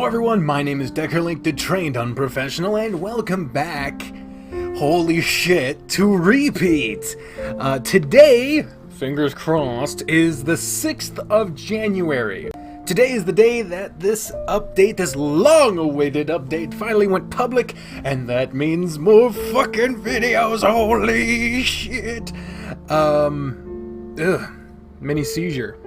Hello everyone, my name is Deckerlink, the trained unprofessional, and welcome back, holy shit, to Repeat! Today, fingers crossed, is the 6th of January. Today is the day that this update, this long-awaited update, finally went public, and that means more fucking videos, holy shit! Mini seizure.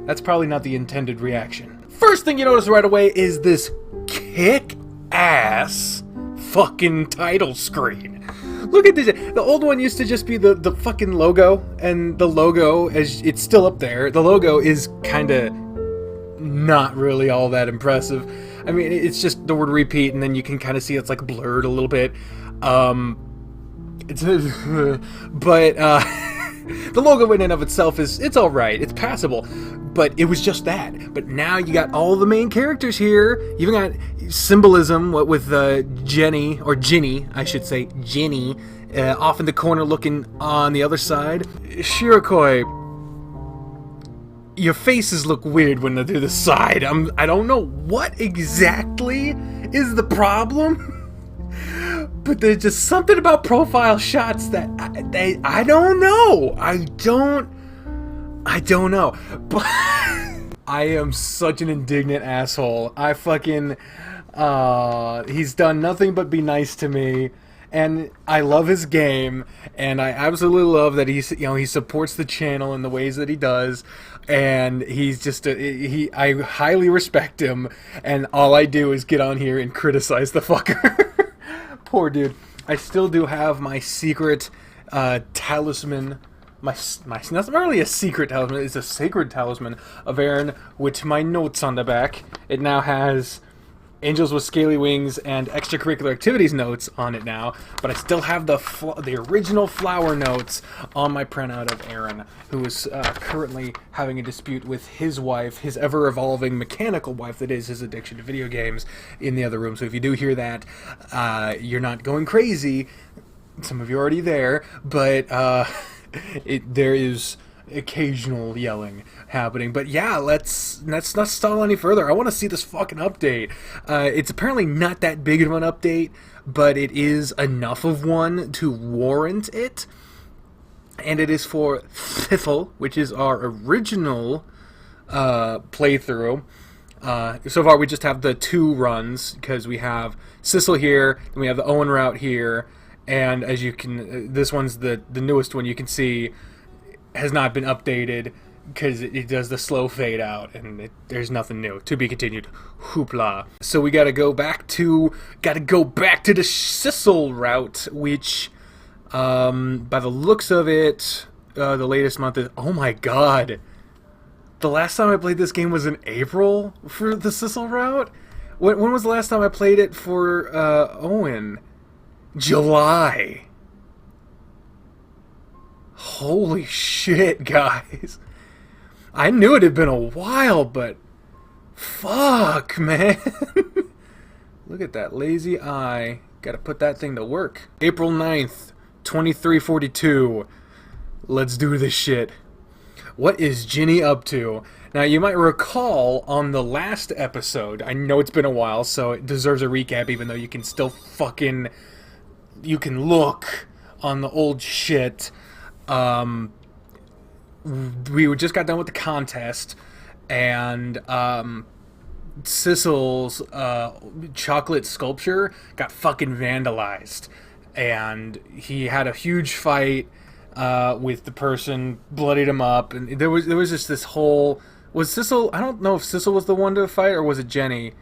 That's probably not the intended reaction. First thing you notice right away is this kick-ass fucking title screen. Look at this. The old one used to just be the fucking logo, and the logo, as it's still up there, the logo is kinda not really all that impressive. I mean, it's just the word repeat, and then you can kind of see it's like blurred a little bit. The logo in and of itself it's alright, it's passable, but it was just that. But now you got all the main characters here. You even got symbolism with Jenny, or Ginny, I should say, Ginny, off in the corner looking on the other side. Shirokoi, your faces look weird when they're to the side. I don't know what exactly is the problem. But there's just something about profile shots that I don't know. I don't know. But I am such an indignant asshole. I fucking he's done nothing but be nice to me, and I love his game, and I absolutely love that he supports the channel in the ways that he does, and he's just I highly respect him, and all I do is get on here and criticize the fucker. Poor dude. I still do have my secret talisman. That's not really a secret talisman. It's a sacred talisman of Aaron with my notes on the back. It now has Angels with Scaly Wings and extracurricular activities notes on it now, but I still have the original flower notes on my printout of Aaron, who is currently having a dispute with his wife, his ever-evolving mechanical wife that is his addiction to video games, in the other room. So if you do hear that, you're not going crazy. Some of you are already there, but there is occasional yelling happening. But yeah, let's not stall any further. I want to see this fucking update. It's apparently not that big of an update, but it is enough of one to warrant it. And it is for Sissel, which is our original playthrough. So far we just have the 2 runs, because we have Sissel here, and we have the Owen route here, and as you can, this one's the newest one. You can see has not been updated because it does the slow fade out, and there's nothing new. To be continued. Hoopla. So we gotta go back to the Sissel route, which by the looks of it, the latest month is, oh my god, the last time I played this game was in April for the Sissel route. When was the last time I played it for Owen? July. Holy shit, guys. I knew it had been a while, but fuck, man. Look at that lazy eye. Gotta put that thing to work. April 9th, 2342. Let's do this shit. What is Ginny up to? Now, you might recall on the last episode, I know it's been a while, so it deserves a recap, even though you can still fucking... You can look on the old shit. We just got done with the contest, and Sissel's chocolate sculpture got fucking vandalized, and he had a huge fight with the person, bloodied him up, and there was just this whole... Was Sissel... I don't know if Sissel was the one to fight, or was it Jenny?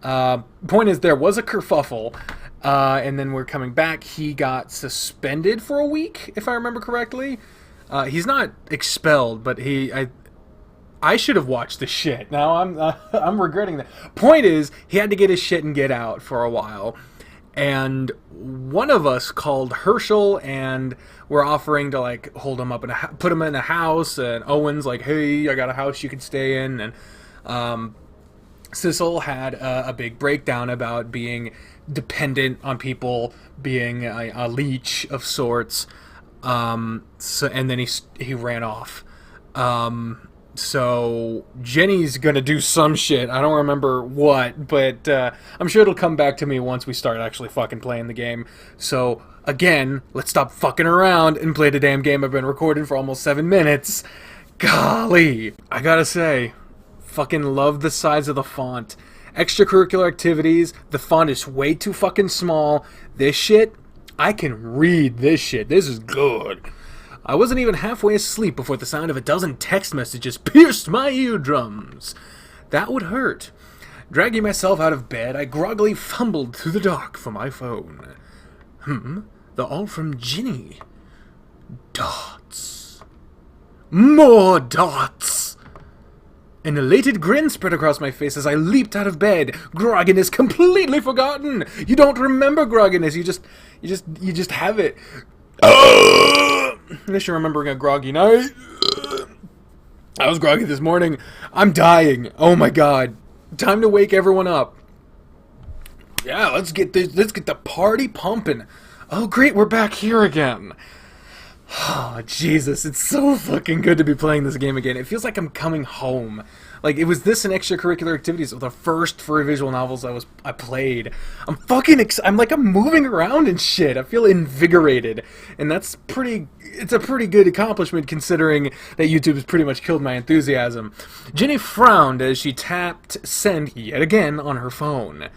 Point is, there was a kerfuffle, and then we're coming back. He got suspended for a week, if I remember correctly. He's not expelled, but I should have watched the shit. Now I'm regretting that. Point is, he had to get his shit and get out for a while, and one of us called Herschel, and we're offering to like hold him up and put him in a house, and Owen's like, hey, I got a house you can stay in, and Sissel had a big breakdown about being dependent on people, being a leech of sorts. And then he ran off. So Jenny's gonna do some shit. I don't remember what, but I'm sure it'll come back to me once we start actually fucking playing the game. So again, let's stop fucking around and play the damn game. I've been recording for almost 7 minutes. Golly, I gotta say, fucking love the size of the font. Extracurricular activities, the font is way too fucking small. This shit, I can read this shit. This is good. I wasn't even halfway asleep before the sound of a dozen text messages pierced my eardrums. That would hurt. Dragging myself out of bed, I groggily fumbled through the dark for my phone. They're all from Ginny. Dots. More dots. An elated grin spread across my face as I leaped out of bed. Grogginess completely forgotten. You don't remember grogginess. You just have it. Unless you're remembering a groggy night. I was groggy this morning. I'm dying. Oh my god. Time to wake everyone up. Yeah, let's get the party pumping. Oh great, we're back here again. Oh, Jesus, it's so fucking good to be playing this game again. It feels like I'm coming home. Like, it was this and extracurricular activities were the first furry visual novels I played. I'm fucking I'm moving around and shit. I feel invigorated. And it's a pretty good accomplishment considering that YouTube has pretty much killed my enthusiasm. Jenny frowned as she tapped send yet again on her phone.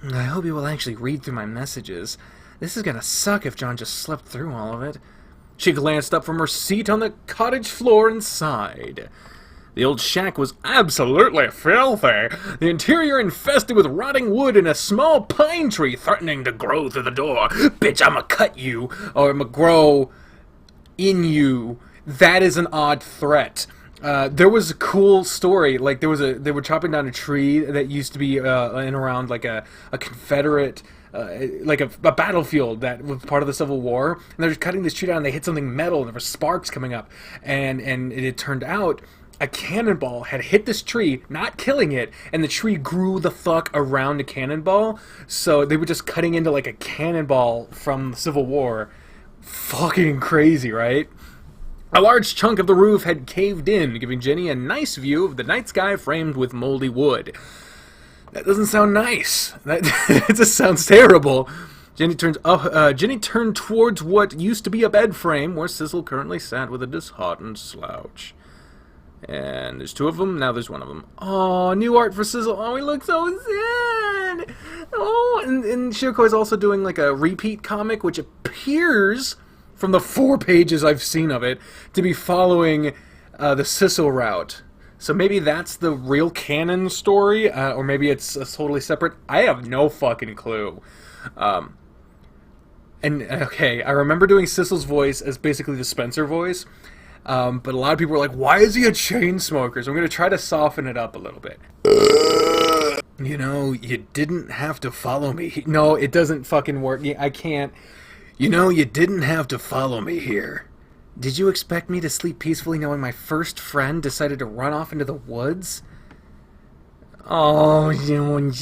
I hope you will actually read through my messages. This is gonna suck if John just slept through all of it. She glanced up from her seat on the cottage floor and sighed. The old shack was absolutely filthy, the interior infested with rotting wood and a small pine tree threatening to grow through the door. Bitch, I'ma cut you, or I'ma grow in you. That is an odd threat. There was a cool story, like they were chopping down a tree that used to be in around like a Confederate like a battlefield that was part of the Civil War, and they're just cutting this tree down and they hit something metal and there were sparks coming up, and it turned out a cannonball had hit this tree, not killing it, and the tree grew the fuck around the cannonball, so they were just cutting into like a cannonball from the Civil War. Fucking crazy, right? A large chunk of the roof had caved in, giving Jenny a nice view of the night sky framed with moldy wood. That doesn't sound nice. That just sounds terrible. Jenny turned towards what used to be a bed frame where Sissel currently sat with a disheartened slouch. And there's two of them, now there's one of them. Oh, new art for Sissel. Oh, he looks so sad. Oh, and Shirko is also doing like a repeat comic, which appears, from the 4 pages I've seen of it, to be following the Sissel route. So maybe that's the real canon story, or maybe it's totally separate. I have no fucking clue. Okay, I remember doing Sissel's voice as basically the Spencer voice, but a lot of people were like, why is he a chain smoker? So I'm going to try to soften it up a little bit. You know, you didn't have to follow me. No, it doesn't fucking work. I can't. You know, you didn't have to follow me here. Did you expect me to sleep peacefully knowing my first friend decided to run off into the woods? Oh, you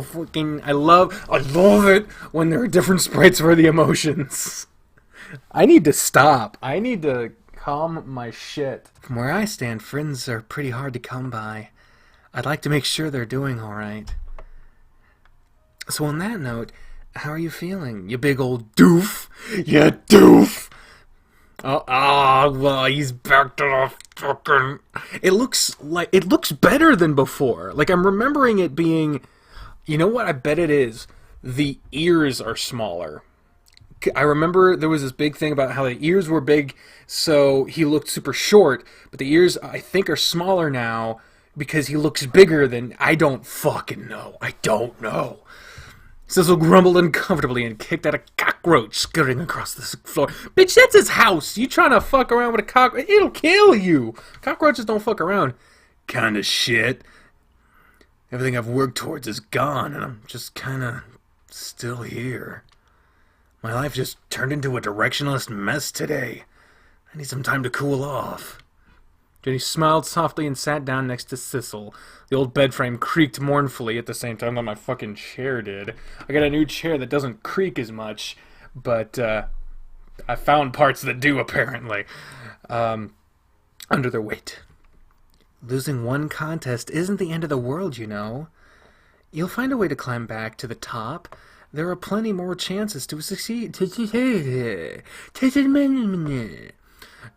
fucking... I love it when there are different sprites for the emotions. I need to stop. I need to calm my shit. From where I stand, friends are pretty hard to come by. I'd like to make sure they're doing alright. So on that note, how are you feeling, you big old doof? You doof! Well, he's back to the fucking... It looks better than before. Like, I'm remembering it being... You know what I bet it is? The ears are smaller. I remember there was this big thing about how the ears were big, so he looked super short, but the ears, I think, are smaller now because he looks bigger than... I don't fucking know. I don't know. Sissel grumbled uncomfortably and kicked at a cockroach scurrying across the floor. Bitch, that's his house! You trying to fuck around with a cockroach? It'll kill you! Cockroaches don't fuck around. Kinda shit. Everything I've worked towards is gone, and I'm just kinda still here. My life just turned into a directionless mess today. I need some time to cool off. Jenny smiled softly and sat down next to Sissel. The old bed frame creaked mournfully at the same time that my fucking chair did. I got a new chair that doesn't creak as much, but I found parts that do, apparently. under their weight. Losing one contest isn't the end of the world, you know. You'll find a way to climb back to the top. There are plenty more chances to succeed. There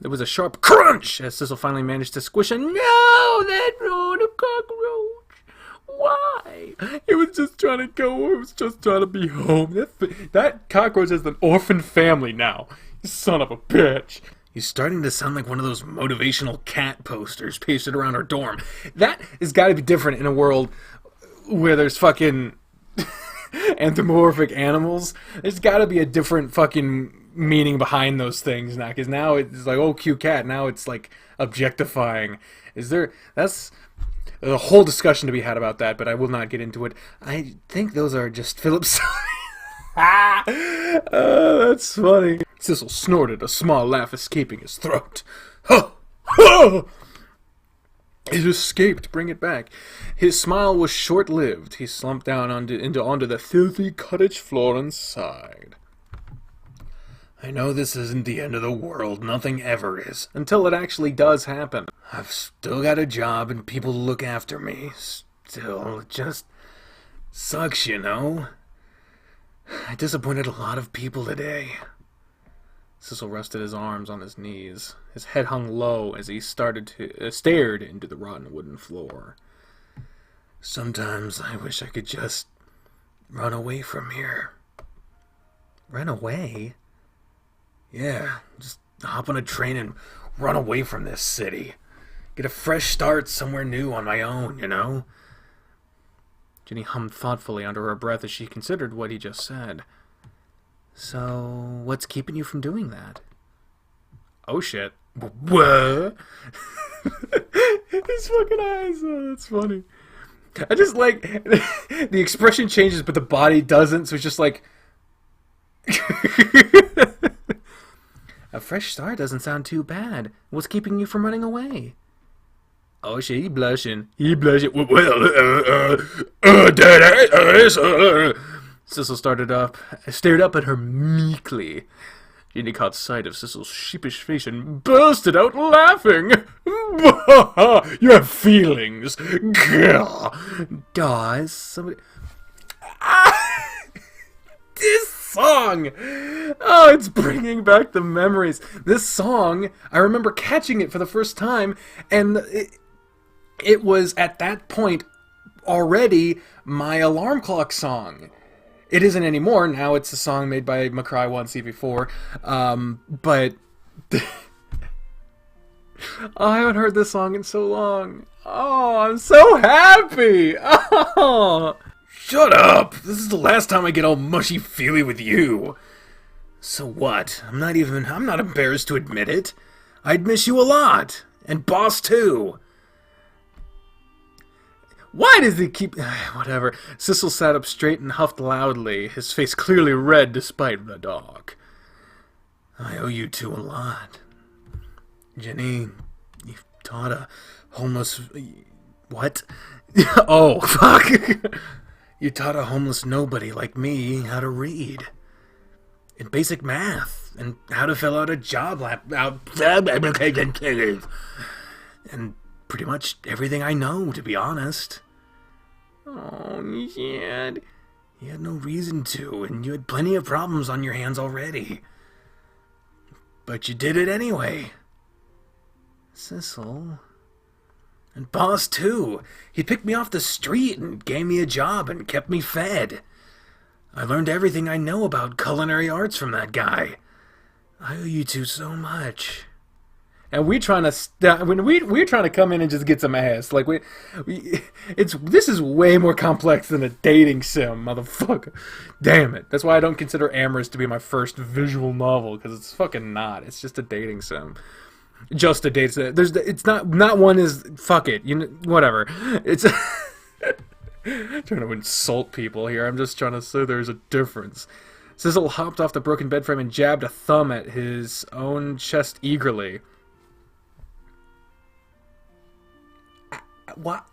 was a sharp crunch as Sissel finally managed to squish a... No, that wrong, a cockroach. Why? He was just trying to go. He was just trying to be home. That cockroach has an orphan family now. You son of a bitch. He's starting to sound like one of those motivational cat posters pasted around our dorm. That has got to be different in a world where there's fucking anthropomorphic animals. There's got to be a different fucking meaning behind those things now, because now it's like, oh, cute cat. Now it's like objectifying. That's a whole discussion to be had about that, but I will not get into it. I think those are just Philip's. That's funny. Sissel snorted, a small laugh escaping his throat. It escaped. Bring it back. His smile was short-lived. He slumped down onto the filthy cottage floor and sighed. I know this isn't the end of the world. Nothing ever is. Until it actually does happen. I've still got a job and people to look after me. Still, it just sucks, you know? I disappointed a lot of people today. Sissel rested his arms on his knees. His head hung low as he stared into the rotten wooden floor. Sometimes I wish I could just run away from here. Run away? Yeah, just hop on a train and run away from this city. Get a fresh start somewhere new on my own, you know? Jenny hummed thoughtfully under her breath as she considered what he just said. So, what's keeping you from doing that? Oh shit. What? His fucking eyes, oh, that's funny. I just like, the expression changes but the body doesn't, so it's just like... A fresh start doesn't sound too bad. What's keeping you from running away? Oh shit, he blushing. Well, Sissel stared up at her meekly. Jenny caught sight of Sissel's sheepish face and bursted out laughing. You have feelings. Does somebody... This song! Oh, it's bringing back the memories. This song, I remember catching it for the first time, and it was at that point already my alarm clock song. It isn't anymore. Now it's a song made by McCurdy 1CV4. But oh, I haven't heard this song in so long. Oh, I'm so happy. Oh, shut up. This is the last time I get all mushy-feely with you. So what? I'm not embarrassed to admit it. I'd miss you a lot. And Boss too. Why does he keep... Whatever. Sissel sat up straight and huffed loudly, his face clearly red despite the dog. I owe you two a lot. Jenny, you've taught a homeless... What? Oh, fuck! You taught a homeless nobody like me how to read. And basic math. And how to fill out a job and pretty much everything I know, to be honest. Oh, yeah. You had no reason to, and you had plenty of problems on your hands already. But you did it anyway. Sissel. And Boss, too. He picked me off the street and gave me a job and kept me fed. I learned everything I know about culinary arts from that guy. I owe you two so much. And we're trying to come in and just get some ass. Like this is way more complex than a dating sim, motherfucker. Damn it. That's why I don't consider Amorous to be my first visual novel, because it's fucking not. It's just a dating sim. Just a dating sim. It's not one is fuck it. You know, whatever. It's trying to insult people here. I'm just trying to say there's a difference. Sissel hopped off the broken bed frame and jabbed a thumb at his own chest eagerly. What?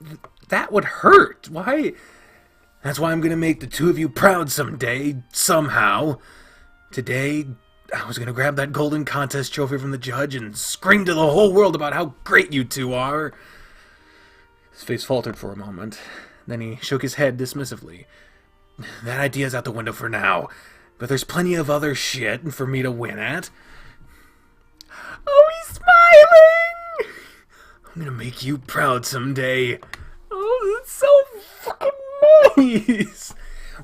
That would hurt. Why? That's why I'm gonna make the two of you proud someday, somehow. Today, I was gonna grab that golden contest trophy from the judge and scream to the whole world about how great you two are. His face faltered for a moment. Then he shook his head dismissively. That idea's out the window for now, but there's plenty of other shit for me to win at. Oh, he's smiling! I'm gonna make you proud someday. Oh, that's so fucking nice!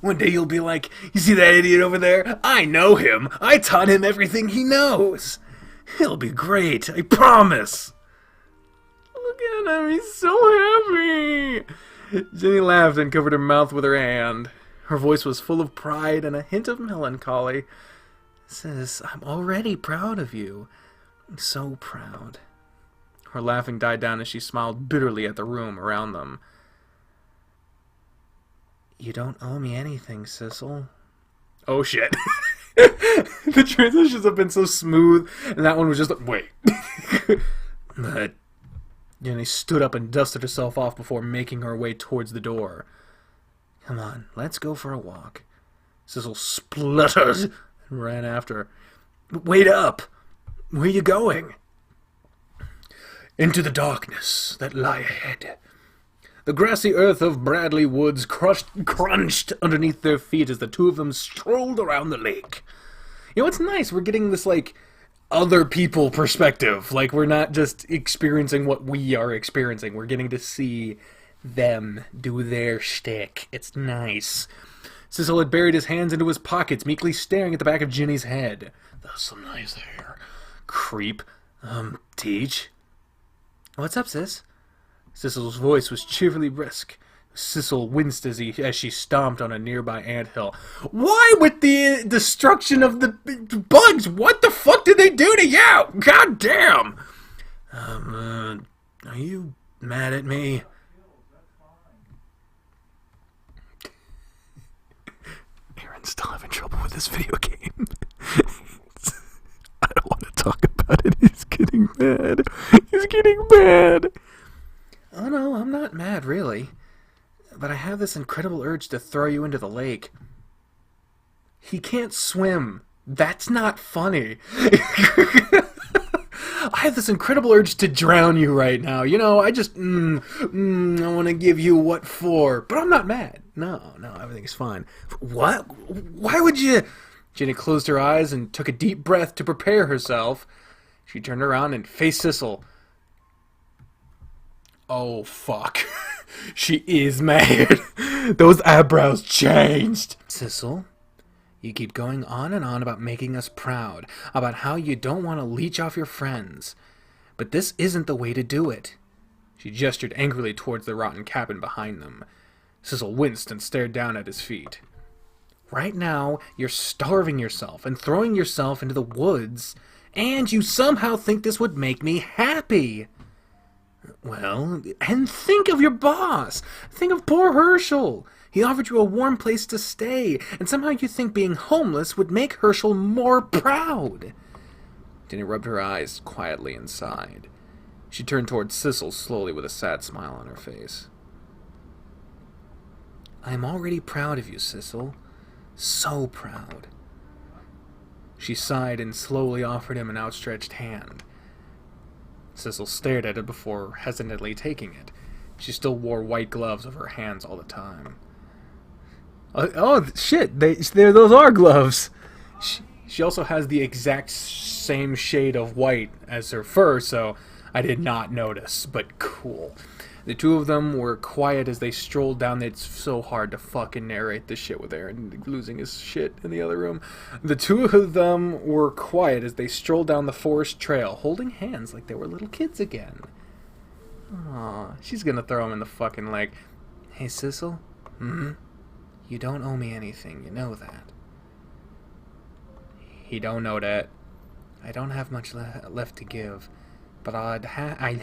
One day you'll be like, you see that idiot over there? I know him. I taught him everything he knows. He'll be great, I promise. Look at him, he's so happy. Jenny laughed and covered her mouth with her hand. Her voice was full of pride and a hint of melancholy. Sis, I'm already proud of you. I'm so proud. Her laughing died down as she smiled bitterly at the room around them. You don't owe me anything, Sissel. Oh, shit. The transitions have been so smooth, and that one was just like, wait. But Jenny stood up and dusted herself off before making her way towards the door. Come on, let's go for a walk. Sissel spluttered and ran after her. Wait up! Where are you going? Into the darkness that lie ahead. The grassy earth of Bradley Woods crunched underneath their feet as the two of them strolled around the lake. You know, it's nice. We're getting this, like, other people perspective. Like, we're not just experiencing what we are experiencing. We're getting to see them do their shtick. It's nice. Sissel had buried his hands into his pockets, meekly staring at the back of Ginny's head. That's some nice hair. Creep. Teach? What's up, sis? Sissel's voice was cheerfully brisk. Sissel winced as she stomped on a nearby anthill. Why with the destruction of the bugs? What the fuck did they do to you? God damn! Are you mad at me? Aaron's still having trouble with this video game. I don't want to talk about it. He's getting mad. He's getting mad. Oh no, I'm not mad, really. But I have this incredible urge to throw you into the lake. He can't swim. That's not funny. I have this incredible urge to drown you right now. You know, I just, I want to give you what for. But I'm not mad. No, everything's fine. What? Why would you? Jenny closed her eyes and took a deep breath to prepare herself. She turned around and faced Sissel. Oh, fuck. She is mad. Those eyebrows changed. Sissel, you keep going on and on about making us proud, about how you don't want to leech off your friends. But this isn't the way to do it. She gestured angrily towards the rotten cabin behind them. Sissel winced and stared down at his feet. Right now, you're starving yourself and throwing yourself into the woods, and you somehow think this would make me happy. Well, and think of your boss. Think of poor Herschel. He offered you a warm place to stay, and somehow you think being homeless would make Herschel more proud. Jenny rubbed her eyes quietly and sighed. She turned towards Sissel slowly with a sad smile on her face. I'm already proud of you, Sissel. So proud. She sighed and slowly offered him an outstretched hand. Sissel stared at it before hesitantly taking it. She still wore white gloves over her hands all the time. Oh shit! Those are gloves. She also has the exact same shade of white as her fur, so I did not notice. But cool. The two of them were quiet as they strolled down. It's so hard to fucking narrate this shit with Aaron losing his shit in the other room. The two of them were quiet as they strolled down the forest trail, holding hands like they were little kids again. Aw, she's gonna throw him in the fucking lake. Hey, Sissel? You don't owe me anything, you know that. He don't know that. I don't have much left to give. But I'd happily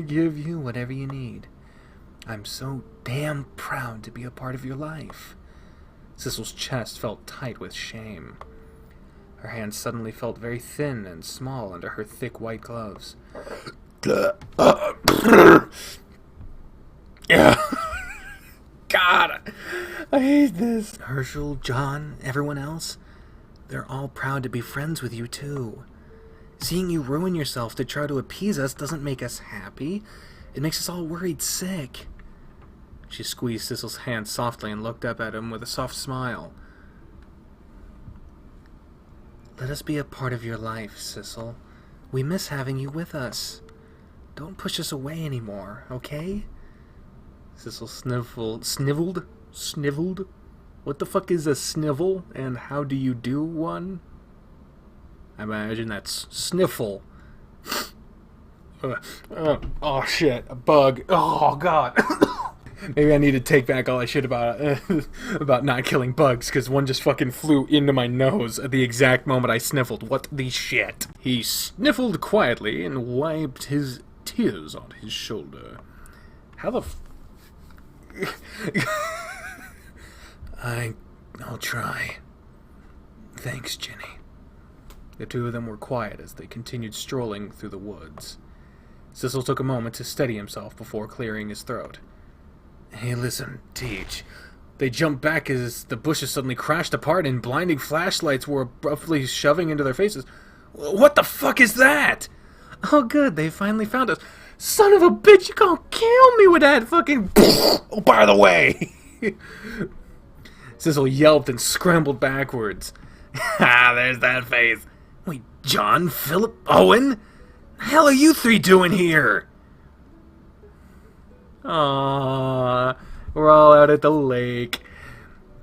give you whatever you need. I'm so damn proud to be a part of your life. Sissel's chest felt tight with shame. Her hands suddenly felt very thin and small under her thick white gloves. Yeah. God, I hate this. Herschel, John, everyone else. they're all proud to be friends with you, too. Seeing you ruin yourself to try to appease us doesn't make us happy. It makes us all worried sick. She squeezed Sissel's hand softly and looked up at him with a soft smile. Let us be a part of your life, Sissel. We miss having you with us. Don't push us away anymore, okay? Sissel sniveled? What the fuck is a snivel, and how do you do one? I imagine that's sniffle. Oh shit, a bug. Oh god. Maybe I need to take back all I shit about about not killing bugs, because one just fucking flew into my nose at the exact moment I sniffled. What the shit? He sniffled quietly and wiped his tears on his shoulder. How the I'll try. Thanks, Jenny. The two of them were quiet as they continued strolling through the woods. Sissel took a moment to steady himself before clearing his throat. Hey, listen, Teach. They jumped back as the bushes suddenly crashed apart and blinding flashlights were abruptly shoving into their faces. What the fuck is that? Oh, good, they finally found us. Son of a bitch, you gonna kill me with that fucking... Oh, by the way! Sissel yelped and scrambled backwards. Ah, there's that face. Wait, John, Philip, Owen? The hell are you three doing here? Aww, we're all out at the lake.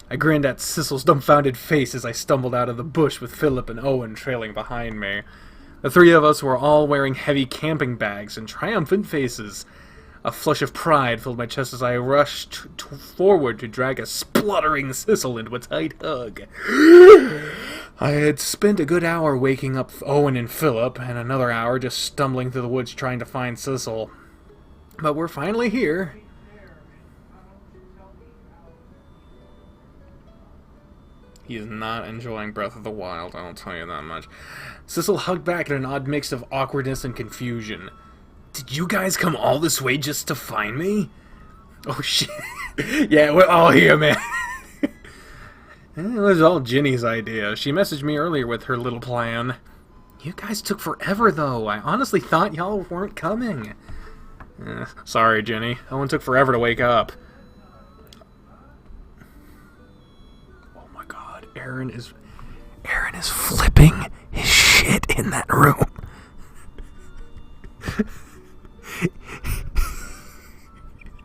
I grinned at Sissel's dumbfounded face as I stumbled out of the bush with Philip and Owen trailing behind me. The three of us were all wearing heavy camping bags and triumphant faces. A flush of pride filled my chest as I rushed forward to drag a spluttering Sissel into a tight hug. I had spent a good hour waking up Owen and Philip, and another hour just stumbling through the woods trying to find Sissel. But we're finally here. He is not enjoying Breath of the Wild, I'll tell you that much. Sissel hugged back in an odd mix of awkwardness and confusion. Did you guys come all this way just to find me? Oh shit. Yeah, we're all here, man. It was all Ginny's idea. She messaged me earlier with her little plan. You guys took forever, though. I honestly thought y'all weren't coming. Sorry, Jenny. Owen took forever to wake up. Oh my god, Aaron is flipping his shit in that room.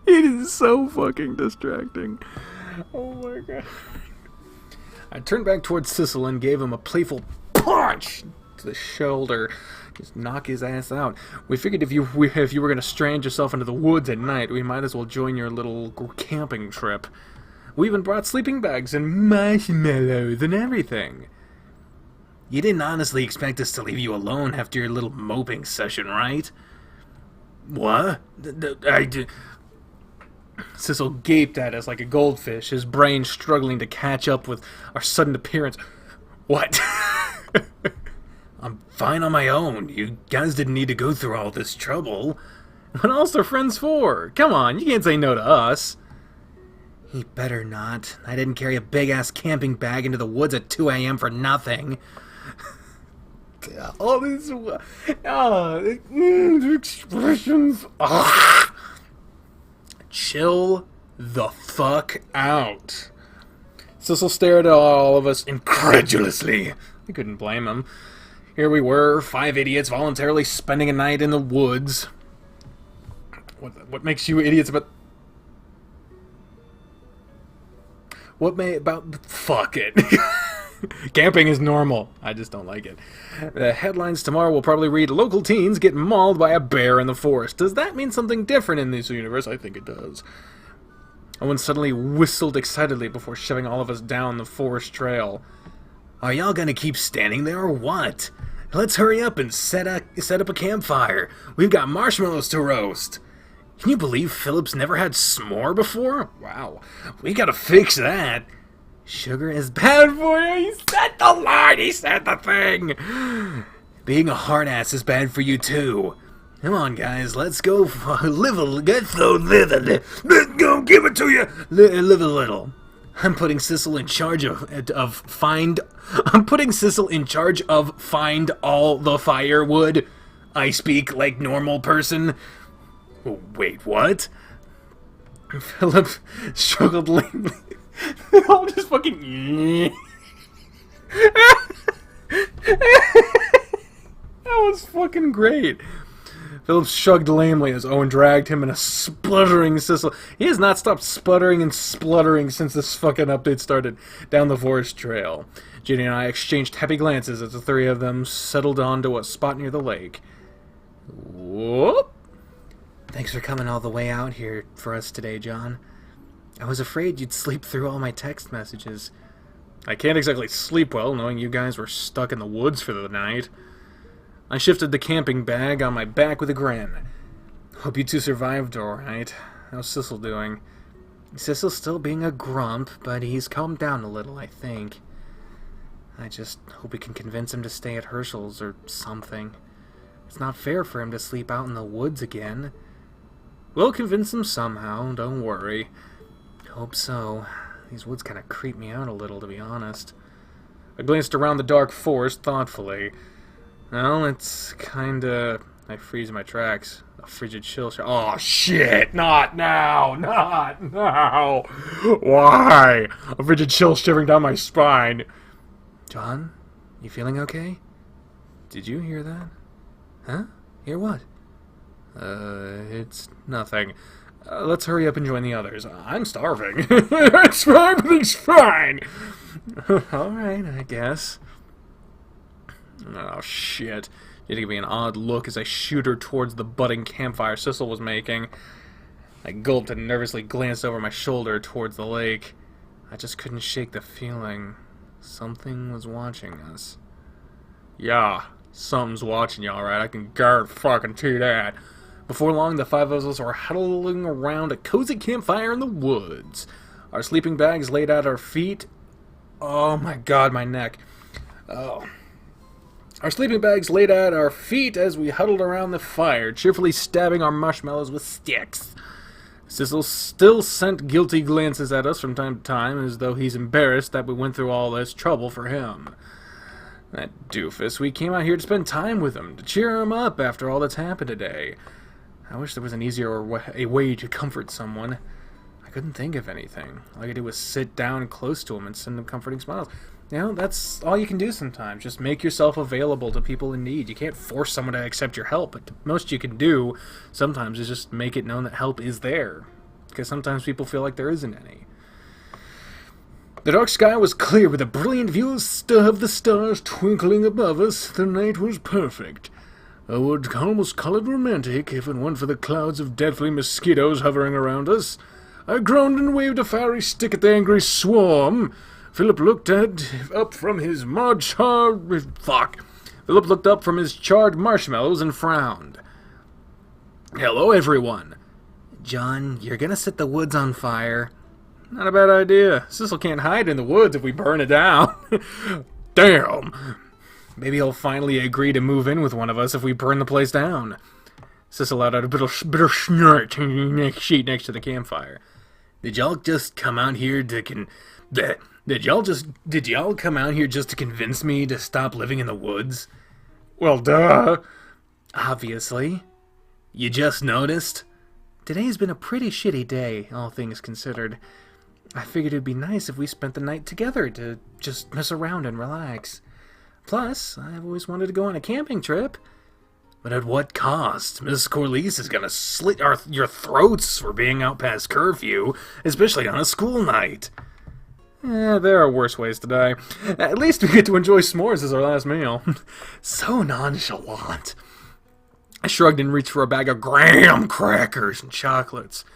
It is so fucking distracting. Oh my god. I turned back towards Sissel and gave him a playful punch to the shoulder. Just knock his ass out. We figured if you were going to strand yourself into the woods at night, we might as well join your little camping trip. We even brought sleeping bags and marshmallows and everything. You didn't honestly expect us to leave you alone after your little moping session, right? What? I did. Sissel gaped at us like a goldfish, his brain struggling to catch up with our sudden appearance. What? I'm fine on my own. You guys didn't need to go through all this trouble. What else are friends for? Come on, you can't say no to us. He better not. I didn't carry a big-ass camping bag into the woods at 2 a.m. for nothing. All these expressions. Chill the fuck out. Sissel stared at all of us incredulously. I couldn't blame him. Here we were, 5 idiots voluntarily spending a night in the woods. What makes you idiots about... Fuck it. Camping is normal. I just don't like it. The headlines tomorrow will probably read, local teens get mauled by a bear in the forest. Does that mean something different in this universe? I think it does. Owen suddenly whistled excitedly before shoving all of us down the forest trail. Are y'all gonna keep standing there or what? Let's hurry up and set up a campfire. We've got marshmallows to roast. Can you believe Philip's never had s'more before? Wow. We gotta fix that. Sugar is bad for you. He said the line. He said the thing. Being a hard ass is bad for you too. Come on, guys. Let's go live a little. Let's go give it to you. Live a little. I'm putting Sissel in charge of find. I'm putting Sissel in charge of find all the firewood. I speak like normal person. Wait, what? Philip struggled lamely. I'm just fucking. That was fucking great. Philip shrugged lamely as Owen dragged him in a spluttering Sissel. He has not stopped sputtering and spluttering since this fucking update started down the forest trail. Ginny and I exchanged happy glances as the three of them settled onto a spot near the lake. Whoop! Thanks for coming all the way out here for us today, John. I was afraid you'd sleep through all my text messages. I can't exactly sleep well knowing you guys were stuck in the woods for the night. I shifted the camping bag on my back with a grin. Hope you two survived alright. How's Sissel doing? Sissel's still being a grump, but he's calmed down a little, I think. I just hope we can convince him to stay at Herschel's or something. It's not fair for him to sleep out in the woods again. We'll convince him somehow, don't worry. Hope so. These woods kind of creep me out a little, to be honest. I glanced around the dark forest thoughtfully. Well, it's kinda... I freeze my tracks. A frigid chill... Oh, shit! Not now! Not now! Why? A frigid chill shivering down my spine. John? You feeling okay? Did you hear that? Huh? Hear what? It's nothing. Let's hurry up and join the others. I'm starving. It's fine, everything's fine! Alright, I guess. Oh, shit. She gave me an odd look as I shoot her towards the budding campfire Sissel was making. I gulped and nervously glanced over my shoulder towards the lake. I just couldn't shake the feeling. Something was watching us. Yeah, something's watching you, alright. I can guard fucking to that. Before long, the five of us were huddling around a cozy campfire in the woods. Our sleeping bags laid at our feet. Oh my god, my neck. Oh. Our sleeping bags laid at our feet as we huddled around the fire, cheerfully stabbing our marshmallows with sticks. Sissel still sent guilty glances at us from time to time, as though he's embarrassed that we went through all this trouble for him. That doofus, we came out here to spend time with him, to cheer him up after all that's happened today. I wish there was an easier way to comfort someone. I couldn't think of anything. All I could do was sit down close to him and send him comforting smiles. You know, that's all you can do sometimes. Just make yourself available to people in need. You can't force someone to accept your help, but the most you can do sometimes is just make it known that help is there. Because sometimes people feel like there isn't any. The dark sky was clear with a brilliant view of the stars twinkling above us. The night was perfect. I would almost call it romantic if it weren't for the clouds of deathly mosquitoes hovering around us. I groaned and waved a fiery stick at the angry swarm. Philip looked up from his charred marshmallows and frowned. Hello, everyone. John, you're gonna set the woods on fire. Not a bad idea. Sissel can't hide in the woods if we burn it down. Damn. Maybe he'll finally agree to move in with one of us if we burn the place down. Sissel let out a bitter snort in the sheet next to the campfire. Did y'all just come out here to Did y'all come out here just to convince me to stop living in the woods? Well, duh. Obviously. You just noticed? Today's been a pretty shitty day, all things considered. I figured it'd be nice if we spent the night together to just mess around and relax. Plus, I've always wanted to go on a camping trip. But at what cost? Miss Corliss is gonna slit your throats for being out past curfew, especially on a school night. There are worse ways to die. At least we get to enjoy s'mores as our last meal. So nonchalant. I shrugged and reached for a bag of graham crackers and chocolates.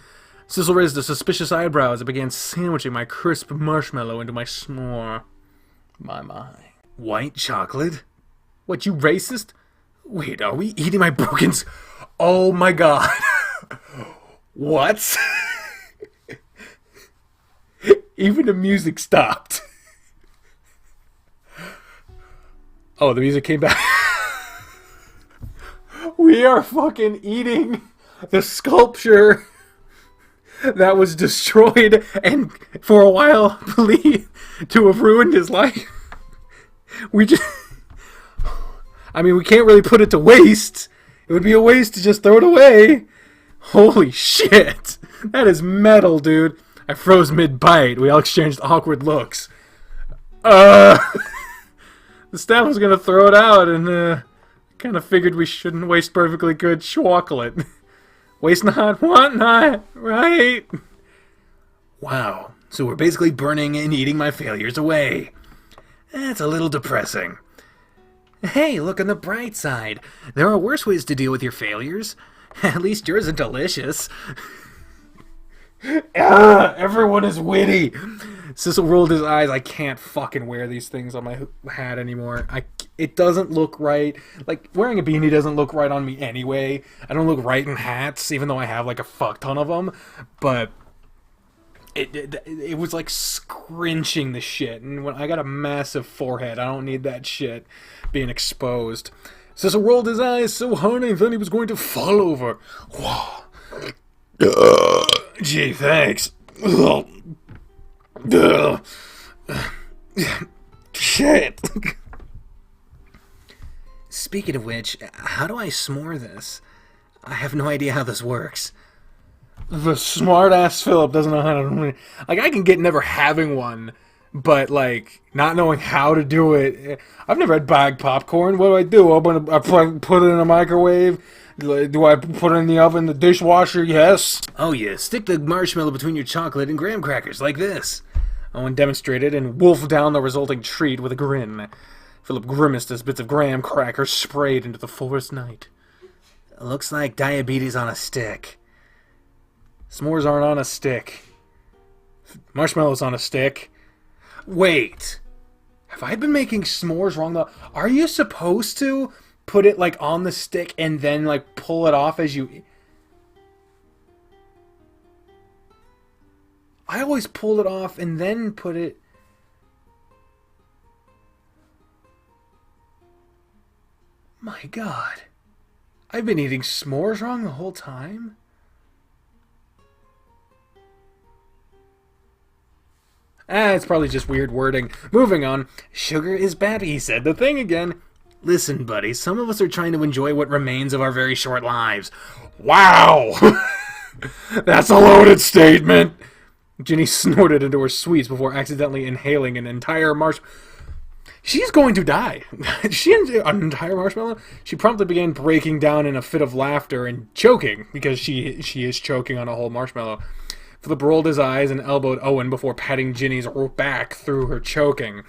Sissel raised a suspicious eyebrow as I began sandwiching my crisp marshmallow into my s'more. My. White chocolate? What, you racist? Wait, are we eating my broken... Oh my god. What? Even the music stopped. Oh, the music came back. We are fucking eating the sculpture that was destroyed and for a while believed to have ruined his life. We just... I mean, we can't really put it to waste. It would be a waste to just throw it away. Holy shit. That is metal, dude. I froze mid-bite. We all exchanged awkward looks. The staff was gonna throw it out, and kind of figured we shouldn't waste perfectly good chocolate. Waste not, want not, right? Wow. So we're basically burning and eating my failures away. That's a little depressing. Hey, look on the bright side. There are worse ways to deal with your failures. At least yours are delicious. Everyone is witty. Sissel rolled his eyes. I can't fucking wear these things on my hat anymore. It doesn't look right. Like, wearing a beanie doesn't look right on me anyway. I don't look right in hats, even though I have like a fuck ton of them. But it was like scrunching the shit. And when I got a massive forehead, I don't need that shit being exposed. Sissel rolled his eyes so hard I thought he was going to fall over. Gee, thanks. Shit. Speaking of which, how do I s'more this? I have no idea how this works. The smart-ass Philip doesn't know how to... Like, I can get never having one, but, like, not knowing how to do it... I've never had bagged popcorn. What do? I put it in a microwave? Do I put it in the oven, the dishwasher? Yes. Oh, yeah. Stick the marshmallow between your chocolate and graham crackers, like this. Owen demonstrated and wolfed down the resulting treat with a grin. Philip grimaced as bits of graham crackers sprayed into the forest night. Looks like diabetes on a stick. S'mores aren't on a stick. Marshmallows on a stick. Wait. Have I been making s'mores wrong though? Are you supposed to put it like on the stick and then like pull it off as you... I always pull it off and then put it... My God. I've been eating s'mores wrong the whole time? It's probably just weird wording. Moving on. Sugar is bad, he said the thing again. Listen, buddy, some of us are trying to enjoy what remains of our very short lives. Wow! That's a loaded statement! Ginny snorted into her sweets before accidentally inhaling an entire marshmallow. She's going to die. An entire marshmallow? She promptly began breaking down in a fit of laughter and choking, because she is choking on a whole marshmallow. Philip rolled his eyes and elbowed Owen before patting Ginny's back through her choking.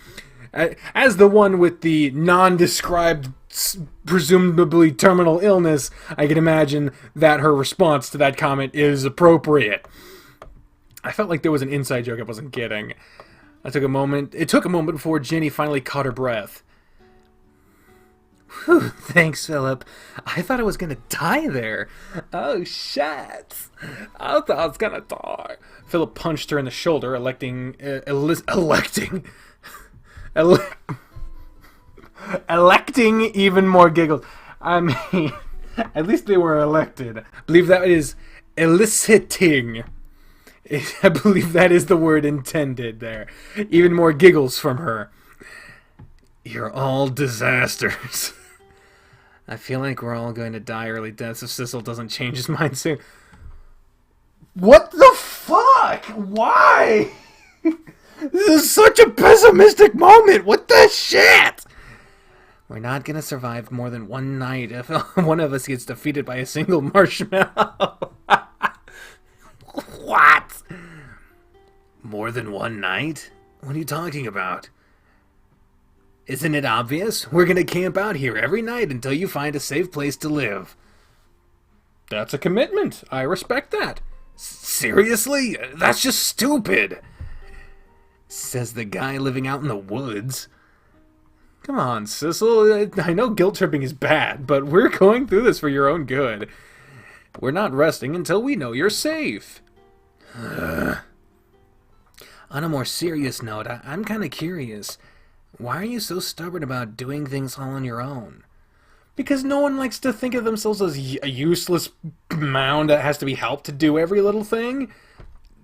As the one with the non-described, presumably terminal illness, I can imagine that her response to that comment is appropriate. I felt like there was an inside joke I wasn't getting. It took a moment before Ginny finally caught her breath. Whew, thanks, Philip. I thought I was gonna die there. Oh, shit. I thought I was gonna die. Philip punched her in the shoulder, electing even more giggles. I mean, at least they were elected. I believe that is eliciting. I believe that is the word intended there. Even more giggles from her. You're all disasters. I feel like we're all going to die early deaths if Sissel doesn't change his mind soon. What the fuck? Why? This is such a pessimistic moment. What the shit? We're not going to survive more than one night if one of us gets defeated by a single marshmallow. What? More than one night? What are you talking about? Isn't it obvious? We're gonna camp out here every night until you find a safe place to live. That's a commitment. I respect that. Seriously? That's just stupid. Says the guy living out in the woods. Come on, Sissel. I know guilt tripping is bad, but we're going through this for your own good. We're not resting until we know you're safe. On a more serious note, I'm kind of curious. Why are you so stubborn about doing things all on your own? Because no one likes to think of themselves as a useless mound that has to be helped to do every little thing.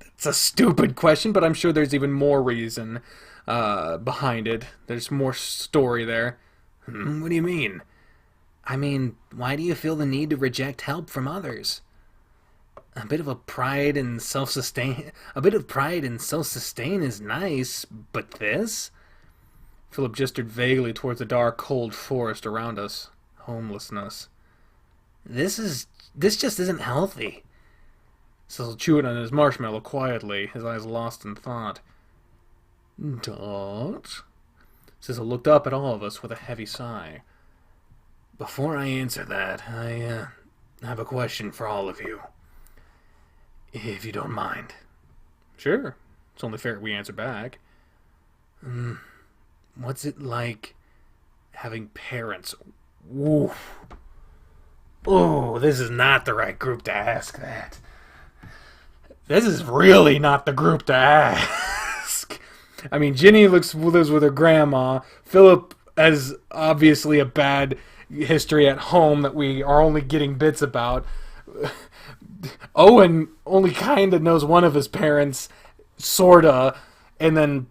It's a stupid question, but I'm sure there's even more reason behind it. There's more story there. What do you mean? I mean, why do you feel the need to reject help from others? A bit of pride and self-sustain is nice, but this? Philip gestured vaguely towards the dark, cold forest around us. Homelessness. This just isn't healthy. Sissel chewed on his marshmallow quietly, his eyes lost in thought. Dot? Sissel looked up at all of us with a heavy sigh. Before I answer that, I have a question for all of you. If you don't mind. Sure. It's only fair we answer back. What's it like having parents? Oof. Oh, this is not the right group to ask that. This is really not the group to ask. I mean, Ginny lives with her grandma. Philip has obviously a bad history at home that we are only getting bits about. Owen only kind of knows one of his parents, sorta, and then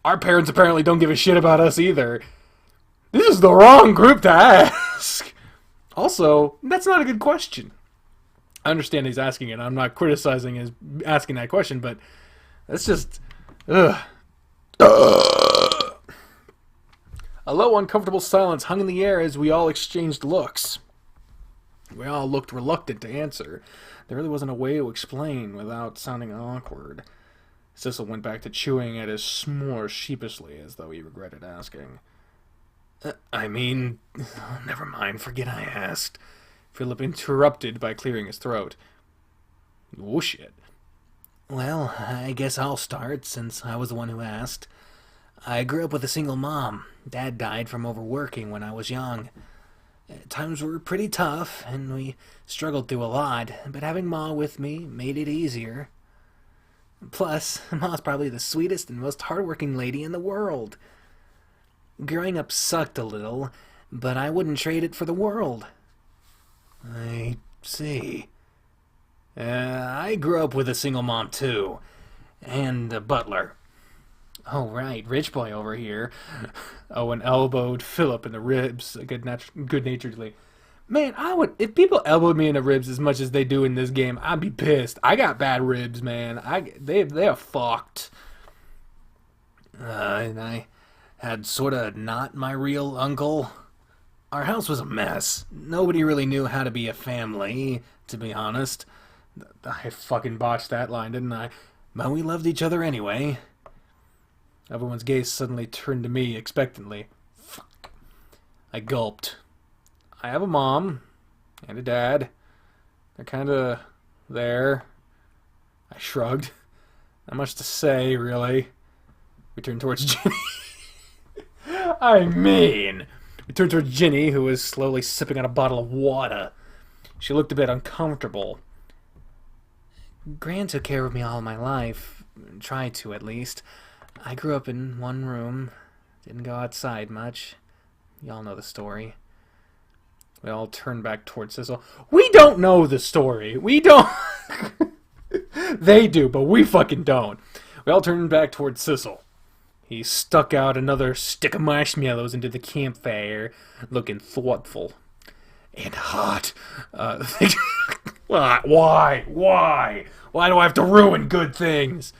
our parents apparently don't give a shit about us either. This is the wrong group to ask. Also, that's not a good question. I understand he's asking it. I'm not criticizing his asking that question, but that's just... Ugh. A low, uncomfortable silence hung in the air as we all exchanged looks. We all looked reluctant to answer. There really wasn't a way to explain without sounding awkward. Sissel went back to chewing at his s'mores sheepishly, as though he regretted asking. I mean... Never mind, forget I asked. Philip interrupted by clearing his throat. Oh, shit. Well, I guess I'll start, since I was the one who asked. I grew up with a single mom. Dad died from overworking when I was young. Times were pretty tough, and we struggled through a lot, but having Ma with me made it easier. Plus, Ma's probably the sweetest and most hardworking lady in the world. Growing up sucked a little, but I wouldn't trade it for the world. I see. I grew up with a single mom, too. And a butler. Oh, right, rich boy over here. Owen elbowed Philip in the ribs, good-naturedly. Man, if people elbowed me in the ribs as much as they do in this game, I'd be pissed. I got bad ribs, man. They are fucked. And I had sorta not my real uncle. Our house was a mess. Nobody really knew how to be a family, to be honest. I fucking botched that line, didn't I? But we loved each other anyway. Everyone's gaze suddenly turned to me expectantly. Fuck. I gulped. I have a mom and a dad. They're kinda there. I shrugged. Not much to say, really. We turned towards Ginny. We turned towards Ginny, who was slowly sipping on a bottle of water. She looked a bit uncomfortable. Gran took care of me all my life. Tried to, at least. I grew up in one room. Didn't go outside much. Y'all know the story. We all turned back towards Sissel. We don't know the story. We don't... They do, but we fucking don't. We all turned back towards Sissel. He stuck out another stick of marshmallows into the campfire, looking thoughtful. And hot. Why? Why do I have to ruin good things?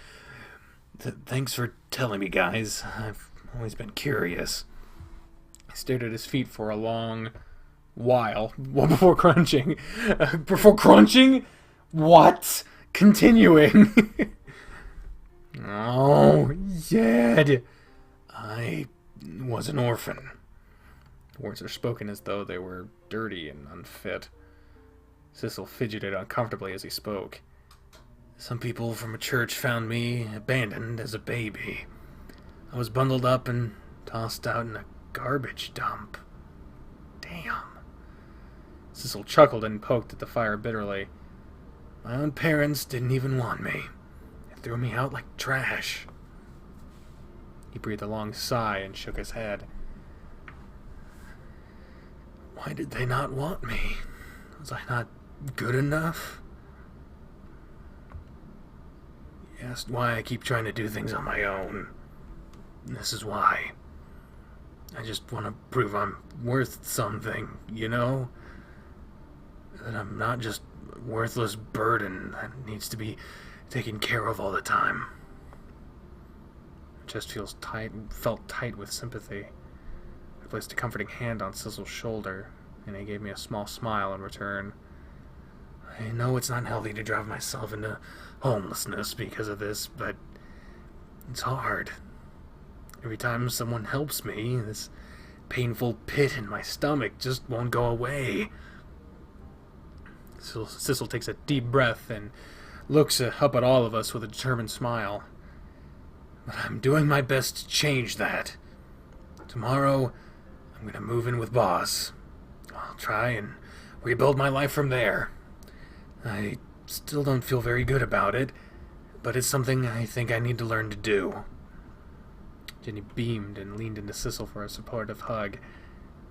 Thanks for telling me, guys. I've always been curious. He stared at his feet for a long while before crunching. Before crunching? What? Continuing. Oh, Dad. I was an orphan. The words are spoken as though they were dirty and unfit. Sissel fidgeted uncomfortably as he spoke. Some people from a church found me abandoned as a baby. I was bundled up and tossed out in a garbage dump. Damn. Sissel chuckled and poked at the fire bitterly. My own parents didn't even want me. They threw me out like trash. He breathed a long sigh and shook his head. Why did they not want me? Was I not good enough? You asked why I keep trying to do things on my own. This is why. I just want to prove I'm worth something, you know? That I'm not just a worthless burden that needs to be taken care of all the time. My chest felt tight with sympathy. I placed a comforting hand on Sissel's shoulder, and he gave me a small smile in return. I know it's not healthy to drive myself into homelessness because of this, but it's hard. Every time someone helps me, this painful pit in my stomach just won't go away. Sissel takes a deep breath and looks up at all of us with a determined smile. But I'm doing my best to change that. Tomorrow, I'm going to move in with Boss. I'll try and rebuild my life from there. I still don't feel very good about it, but it's something I think I need to learn to do. Jenny beamed and leaned into Sissel for a supportive hug.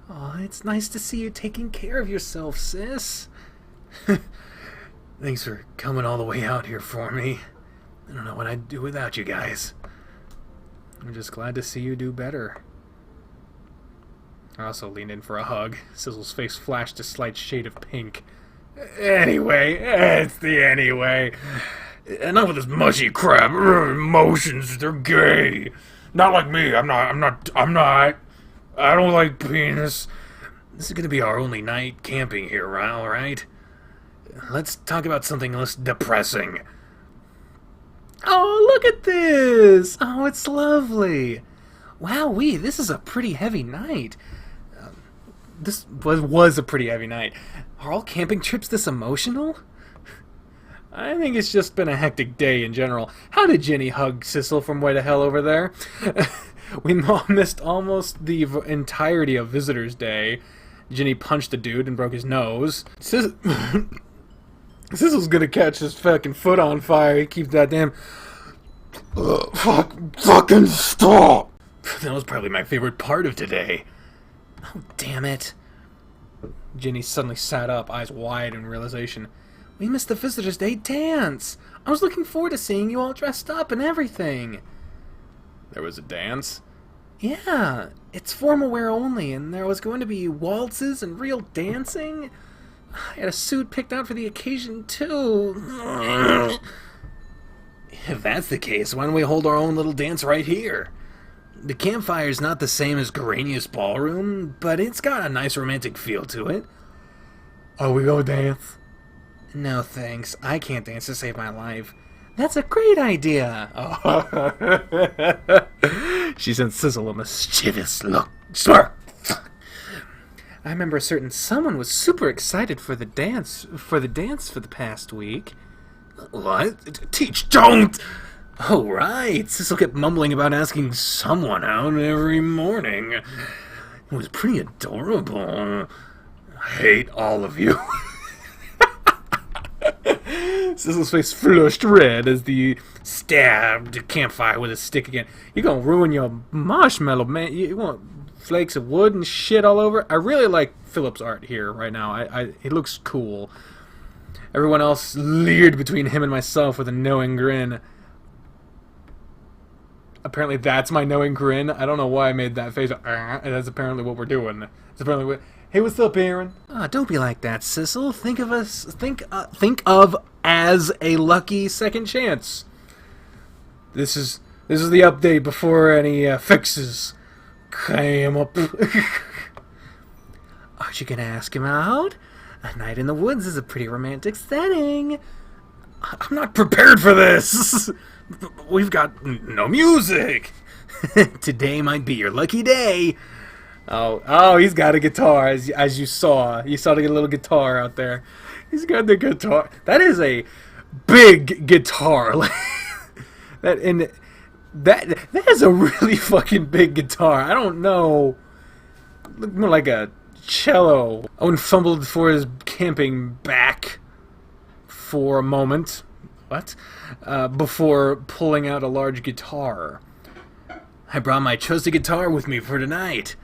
Aw, it's nice to see you taking care of yourself, sis. Thanks for coming all the way out here for me. I don't know what I'd do without you guys. I'm just glad to see you do better. I also leaned in for a hug. Sissel's face flashed a slight shade of pink. Anyway, it's the anyway. Enough of this mushy crap. Emotions, they're gay. Not like me. I'm not. I don't like penis. This is gonna be our only night camping here, alright? Let's talk about something less depressing. Oh, look at this! Oh, it's lovely. Wowee, this is a pretty heavy night. This was a pretty heavy night. Are all camping trips this emotional? I think it's just been a hectic day in general. How did Jenny hug Sissel from way to hell over there? We missed almost the entirety of Visitor's Day. Jenny punched the dude and broke his nose. Sissel's gonna catch his fucking foot on fire. He keeps that damn... fucking stop! That was probably my favorite part of today. Oh, damn it. Jenny suddenly sat up, eyes wide in realization. We missed the Visitor's Day dance! I was looking forward to seeing you all dressed up and everything. There was a dance? Yeah, it's formal wear only, and there was going to be waltzes and real dancing. I had a suit picked out for the occasion, too. If that's the case, why don't we hold our own little dance right here? The campfire's not the same as Garanius Ballroom, but it's got a nice romantic feel to it. Oh, we go dance? No thanks, I can't dance to save my life. That's a great idea! She sent Sissel a mischievous look. I remember a certain someone was super excited for the dance for the past week. What? Teach, don't! Oh, right. Sissel kept mumbling about asking someone out every morning. It was pretty adorable. I hate all of you. Sissel's face flushed red as the stabbed campfire with a stick again. You're gonna ruin your marshmallow, man. You want flakes of wood and shit all over? I really like Philip's art here right now. It looks cool. Everyone else leered between him and myself with a knowing grin. Apparently that's my knowing grin. I don't know why I made that face. That's apparently what we're doing. It's apparently what... Hey, what's up, Aaron? Don't be like that, Sissel. Think of as a lucky second chance. This is the update before any fixes came up. Aren't you gonna ask him out? A night in the woods is a pretty romantic setting. I'm not prepared for this. We've got no music. Today might be your lucky day. Oh, he's got a guitar, as you saw. You saw the little guitar out there. He's got the guitar. That is a big guitar. that is a really fucking big guitar. I don't know. Look more like a cello. Owen fumbled for his camping back for a moment. What? Before pulling out a large guitar. I brought my trusty guitar with me for tonight.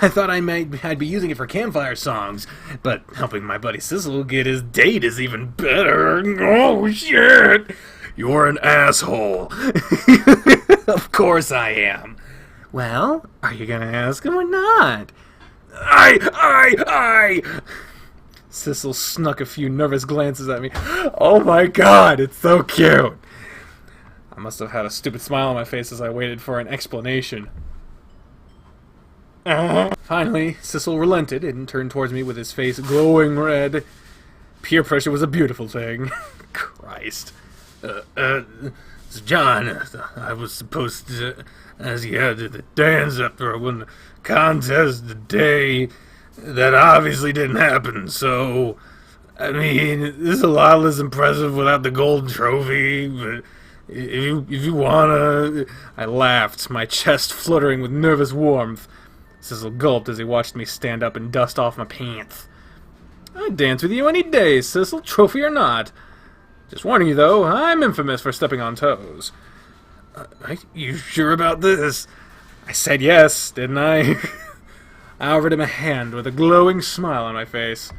I thought I'd be using it for campfire songs, but helping my buddy Sissel get his date is even better. Oh, shit! You're an asshole. Of course I am. Well, are you gonna ask him or not? I! Sissel snuck a few nervous glances at me. Oh my god, it's so cute! I must have had a stupid smile on my face as I waited for an explanation. Finally, Sissel relented and turned towards me with his face glowing red. Peer pressure was a beautiful thing. Christ. John, I was supposed to ask you how to the dance after I won the contest today. That obviously didn't happen, so... I mean, this is a lot less impressive without the gold trophy, but... If you wanna... I laughed, my chest fluttering with nervous warmth. Sissel gulped as he watched me stand up and dust off my pants. I'd dance with you any day, Sissel, trophy or not. Just warning you, though, I'm infamous for stepping on toes. You sure about this? I said yes, didn't I? I offered him a hand with a glowing smile on my face.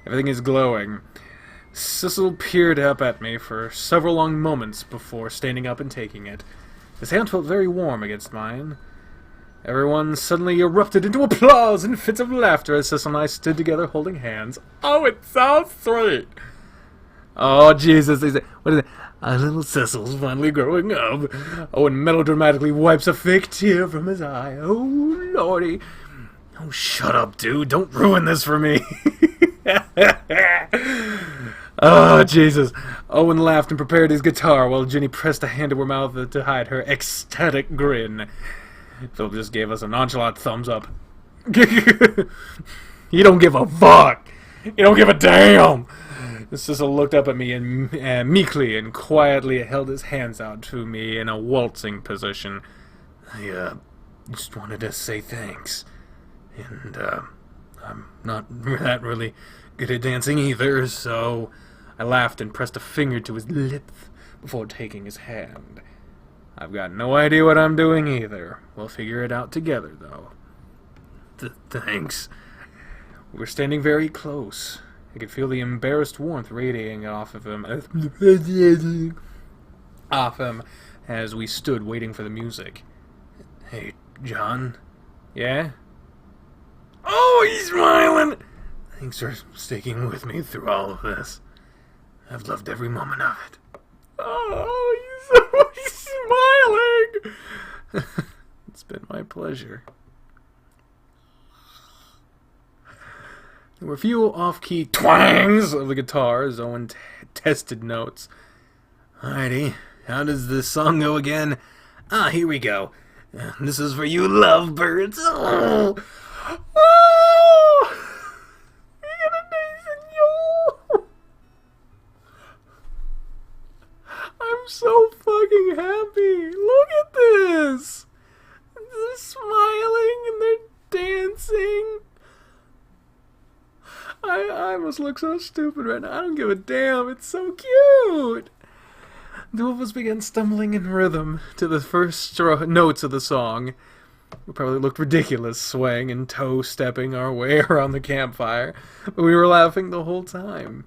Everything is glowing. Sissel peered up at me for several long moments before standing up and taking it. His hand felt very warm against mine. Everyone suddenly erupted into applause and fits of laughter as Sissel and I stood together holding hands. Oh, it's so sweet! Oh, Jesus, what is it? Our little Sissel's finally growing up. Oh, and melodramatically wipes a fake tear from his eye. Oh, Lordy. Oh, shut up, dude. Don't ruin this for me. Oh, Jesus. Owen laughed and prepared his guitar while Jenny pressed a hand to her mouth to hide her ecstatic grin. Philip just gave us a nonchalant thumbs up. You don't give a fuck. You don't give a damn. Sissel looked up at me and meekly and quietly held his hands out to me in a waltzing position. I just wanted to say thanks. And I'm not that really good at dancing either, so I laughed and pressed a finger to his lips before taking his hand. I've got no idea what I'm doing either. We'll figure it out together, though. Thanks. We were standing very close. I could feel the embarrassed warmth radiating off of him as we stood waiting for the music. Hey, John? Yeah? Oh, he's smiling! Thanks for sticking with me through all of this. I've loved every moment of it. Oh, he's smiling! It's been my pleasure. There were a few off-key twangs of the guitar as Owen tested notes. Alrighty, how does this song go again? Here we go. This is for you lovebirds. Oh! Oh! I'm so fucking happy. Look at this. They're smiling and they're dancing. I must look so stupid right now. I don't give a damn. It's so cute. The two of us began stumbling in rhythm to the first notes of the song. We probably looked ridiculous swaying and toe-stepping our way around the campfire, but we were laughing the whole time.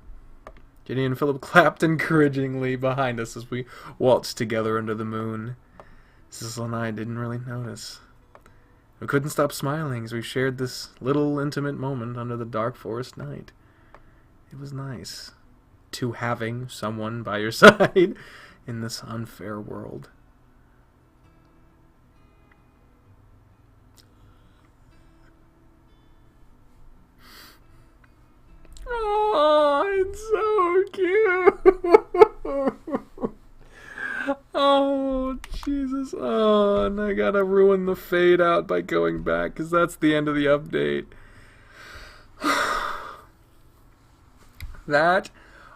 Jenny and Philip clapped encouragingly behind us as we waltzed together under the moon. Sissel and I didn't really notice. We couldn't stop smiling as we shared this little intimate moment under the dark forest night. It was nice to having someone by your side in this unfair world. Oh, it's so cute. Oh, Jesus. Oh, and I gotta ruin the fade out by going back, because that's the end of the update. That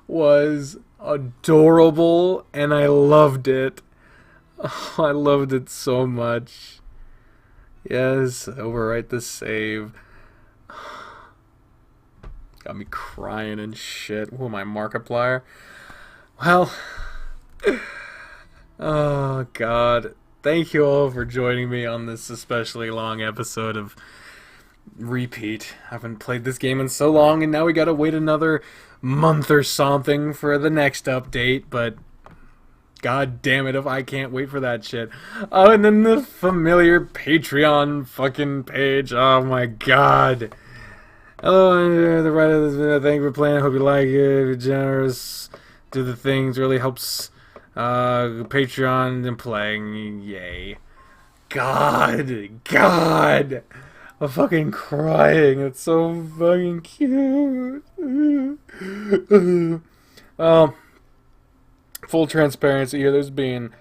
was adorable, and I loved it. Oh, I loved it so much. Yes, overwrite the save. Got me crying and shit. Oh, my Markiplier. Well... Oh, God. thank you all for joining me on this especially long episode of Repeat. I haven't played this game in so long, and now we gotta wait another month or something for the next update, but god damn it if I can't wait for that shit. Oh, and then the familiar Patreon fucking page. Oh my god. Hello, the writer of this video. Thank you for playing. I hope you like it. If you're generous, do the things. Really helps Patreon and playing. Yay. God. I'm fucking crying. It's so fucking cute. Full transparency here. There's being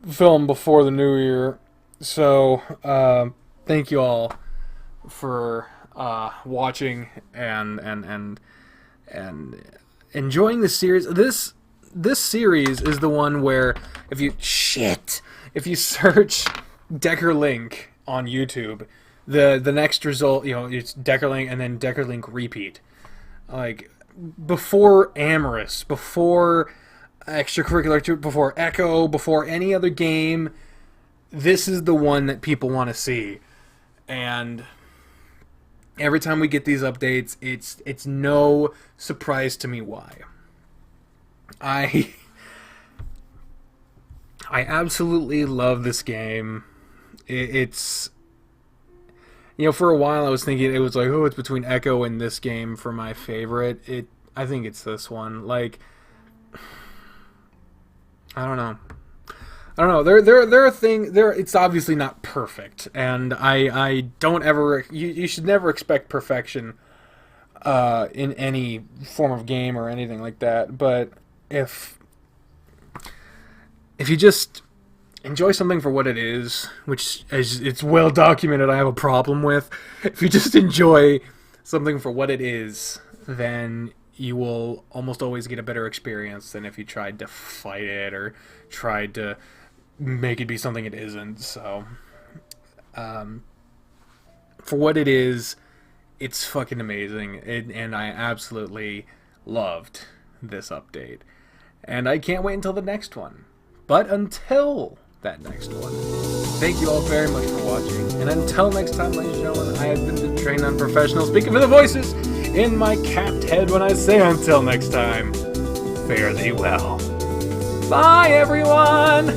filmed before the new year. So, thank you all for watching and enjoying the series. This series is the one where if you search Deckerlink on YouTube, the next result, it's Deckerlink and then Deckerlink Repeat. Like before Amorous, before Extracurricular, before Echo, before any other game, this is the one that people want to see. And every time we get these updates, it's no surprise to me why. I absolutely love this game. It's for a while I was thinking it was like, it's between Echo and this game for my favorite. I think it's this one. Like, I don't know. There are things there. It's obviously not perfect, and I don't ever. You should never expect perfection in any form of game or anything like that. But if you just enjoy something for what it is, which as it's well documented, I have a problem with. If you just enjoy something for what it is, then you will almost always get a better experience than if you tried to fight it or tried to make it be something it isn't. So, for what it is, it's fucking amazing, and I absolutely loved this update. And I can't wait until the next one. But until that next one, thank you all very much for watching. And until next time, ladies and gentlemen, I have been the trained unprofessional, speaking for the voices in my capped head when I say until next time, fare thee well. Bye, everyone!